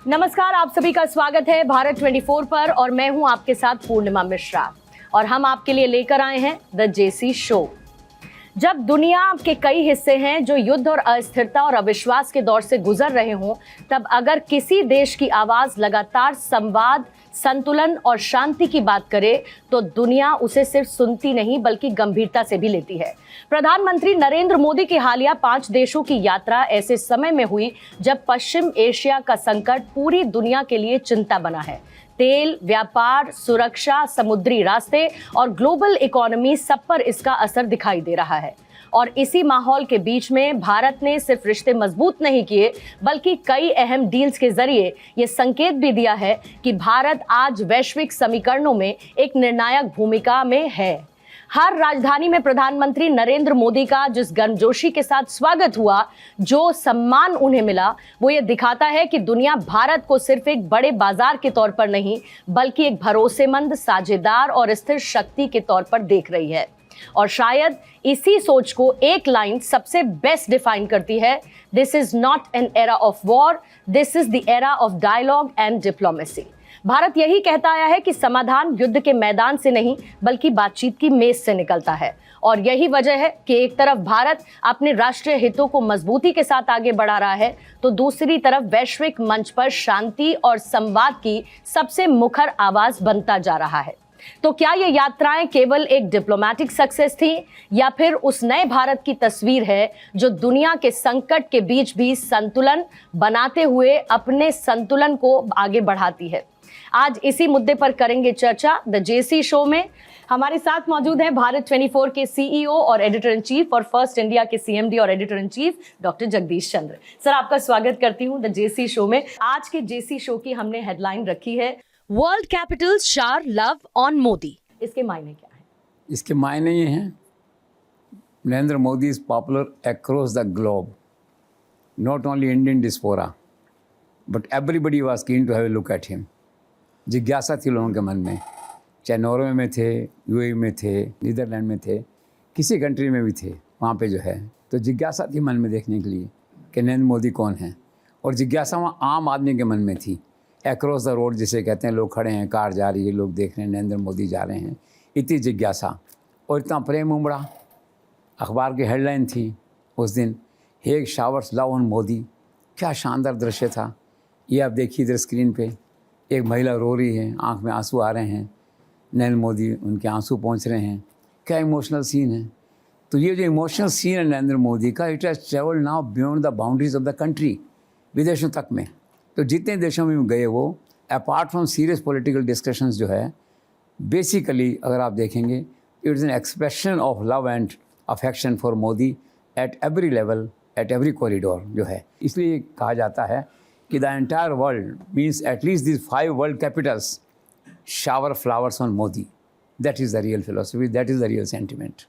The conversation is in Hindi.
नमस्कार, आप सभी का स्वागत है भारत 24 पर और मैं हूं आपके साथ पूर्णिमा मिश्रा और हम आपके लिए लेकर आए हैं द जेसी शो। जब दुनिया के कई हिस्से हैं जो युद्ध और अस्थिरता और अविश्वास के दौर से गुजर रहे हों, तब अगर किसी देश की आवाज लगातार संवाद, संतुलन और शांति की बात करे तो दुनिया उसे सिर्फ सुनती नहीं बल्कि गंभीरता से भी लेती है। प्रधानमंत्री नरेंद्र मोदी की हालिया 5 देशों की यात्रा ऐसे समय में हुई जब पश्चिम एशिया का संकट पूरी दुनिया के लिए चिंता बना है। तेल, व्यापार, सुरक्षा, समुद्री रास्ते और ग्लोबल इकोनॉमी सब पर इसका असर दिखाई दे रहा है। और इसी माहौल के बीच में भारत ने सिर्फ रिश्ते मजबूत नहीं किए बल्कि कई अहम डील्स के जरिए ये संकेत भी दिया है कि भारत आज वैश्विक समीकरणों में एक निर्णायक भूमिका में है। हर राजधानी में प्रधानमंत्री नरेंद्र मोदी का जिस गर्मजोशी के साथ स्वागत हुआ, जो सम्मान उन्हें मिला, वो ये दिखाता है कि दुनिया भारत को सिर्फ एक बड़े बाजार के तौर पर नहीं बल्कि एक भरोसेमंद, साझेदार और स्थिर शक्ति के तौर पर देख रही है। और शायद इसी सोच को एक लाइन सबसे बेस्ट डिफाइन करती है, this is not an era of war, this is the era of dialogue and diplomacy. Bharat यही कहता आया है कि समाधान युद्ध के मैदान से नहीं बल्कि बातचीत की मेज से निकलता है। और यही वजह है कि एक तरफ भारत अपने राष्ट्रीय हितों को मजबूती के साथ आगे बढ़ा रहा है तो दूसरी तरफ वैश्विक मंच पर शांति और संवाद की सबसे मुखर आवाज बनता जा रहा है। तो क्या ये यात्राएं केवल एक डिप्लोमैटिक सक्सेस थी या फिर उस नए भारत की तस्वीर है जो दुनिया के संकट के बीच भी संतुलन बनाते हुए अपने संतुलन को आगे बढ़ाती है? आज इसी मुद्दे पर करेंगे चर्चा द जेसी शो में। हमारे साथ मौजूद हैं भारत 24 के सीईओ और एडिटर इन चीफ और फर्स्ट इंडिया के सीएमडी और editor in chief doctor Jagdish Chandra. Sir, आपका स्वागत करती हूं द जेसी शो में। आज के जेसी शो की हमने हेडलाइन रखी है, world capitals shower love on Modi. इसके मायने क्या है? इसके मायने ये हैं, Narendra Modi is popular across the globe, not only Indian diaspora but everybody was keen to have a look at him. जिज्ञासा थी लोगों के मन में, चाहे नॉर्वे में थे, यूएई में थे, नीदरलैंड में थे, किसी कंट्री में भी थे, वहाँ पे जो है तो जिज्ञासा थी मन में देखने के लिए कि नरेंद्र मोदी कौन है। और जिज्ञासा वहाँ आम आदमी के मन में थी, अक्रॉस द रोड जिसे कहते हैं, लोग खड़े हैं, कार जा रही है, लोग देख रहे हैं नरेंद्र मोदी जा रहे हैं, इतनी जिज्ञासा और इतना प्रेम उमड़ा। अखबार की हेडलाइन थी उस दिन, हे शावर्स लव ऑन मोदी। क्या शानदार दृश्य था ये, आप देखिए इधर स्क्रीन पे, एक महिला रो रही है, आंख में आंसू आ रहे हैं, नरेंद्र मोदी उनके आंसू पहुंच रहे हैं। क्या इमोशनल सीन है। तो ये जो इमोशनल सीन है नरेंद्र मोदी का, it has travelled now beyond the boundaries of the country, विदेशों तक में। तो जितने देशों में गए वो, apart from serious political discussions जो है, बेसिकली अगर आप देखेंगे it is an expression of love and affection for Modi at every level, at every corridor जो है। इसलिए कहा जाता है कि the entire world means at least this 5 world Capitals shower flowers on Modi. That is the real philosophy, that is the real sentiment.